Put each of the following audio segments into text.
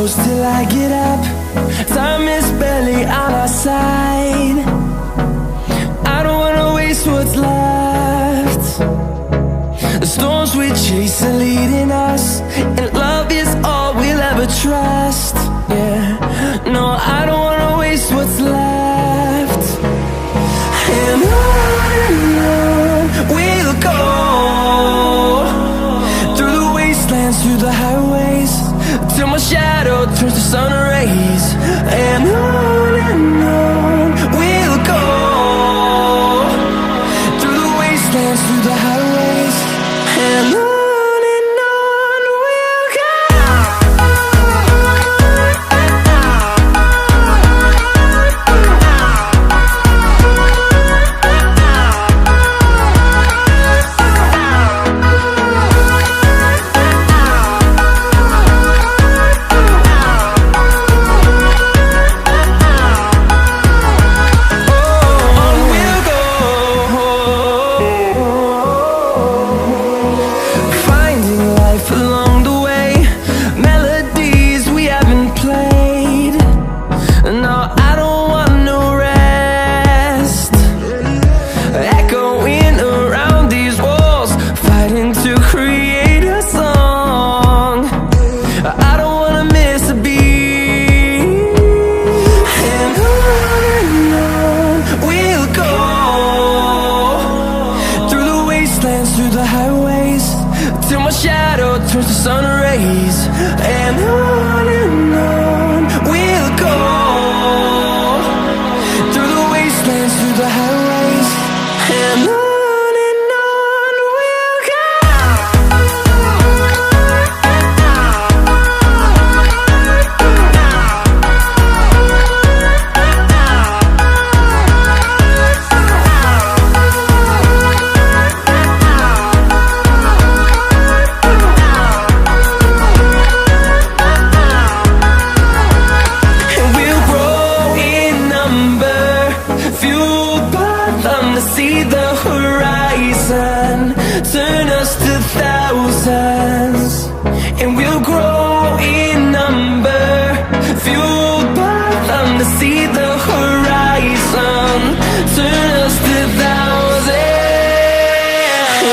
close till I get up. Time is barely on our side. I don't wanna waste what's left. The storms we chase are leading us, and love is all we'll ever trust. Yeah, no, I don't wanna waste what's left. And on we'll go, through the wastelands, through the highways, till my shadow turns to sun rays. And on we'll go, through the wastelands, through the highways, and on we'll go. Through the highways, till my shadow turns to sun rays. And on we'll go, through the wastelands, through the highways, and on we'll go. See the horizon turn us to thousands, and we'll grow in number, fueled by them. To see the horizon turn us to thousands,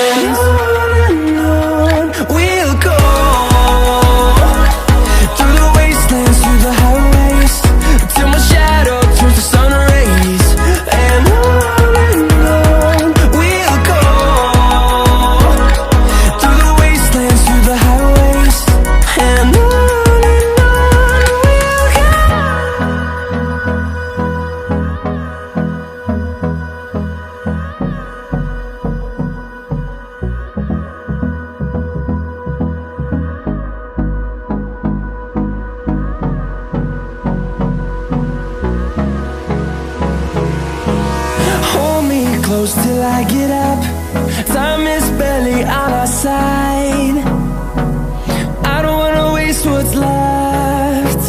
and on we'll go, through the wastelands, through the highways, till my shadow turns to sun rays. And close till I get up. Time is barely on our side. I don't wanna waste what's left.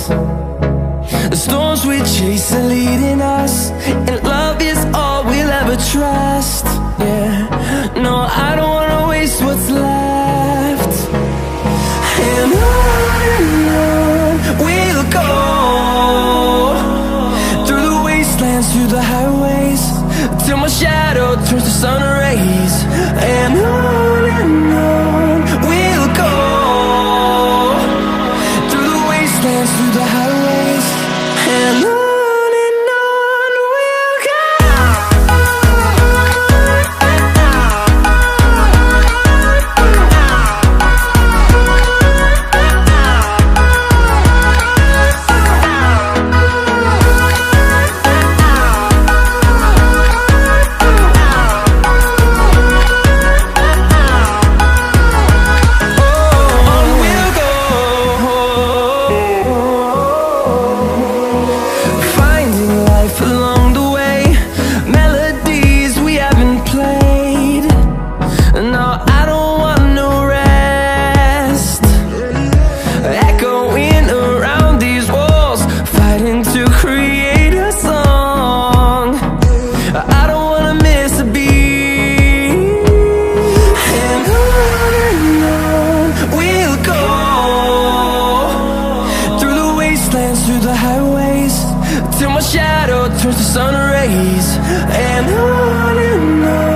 The storms we chase are leading us, and love is all we'll ever trust. Yeah, no, I don't wanna waste what's left. And on we'll go, through the wastelands, through the highways, till my shadow turns to sun rays. And on we'll go, through the wastelands, through the highways, and on we'll go. shadow turns to sun rays, and on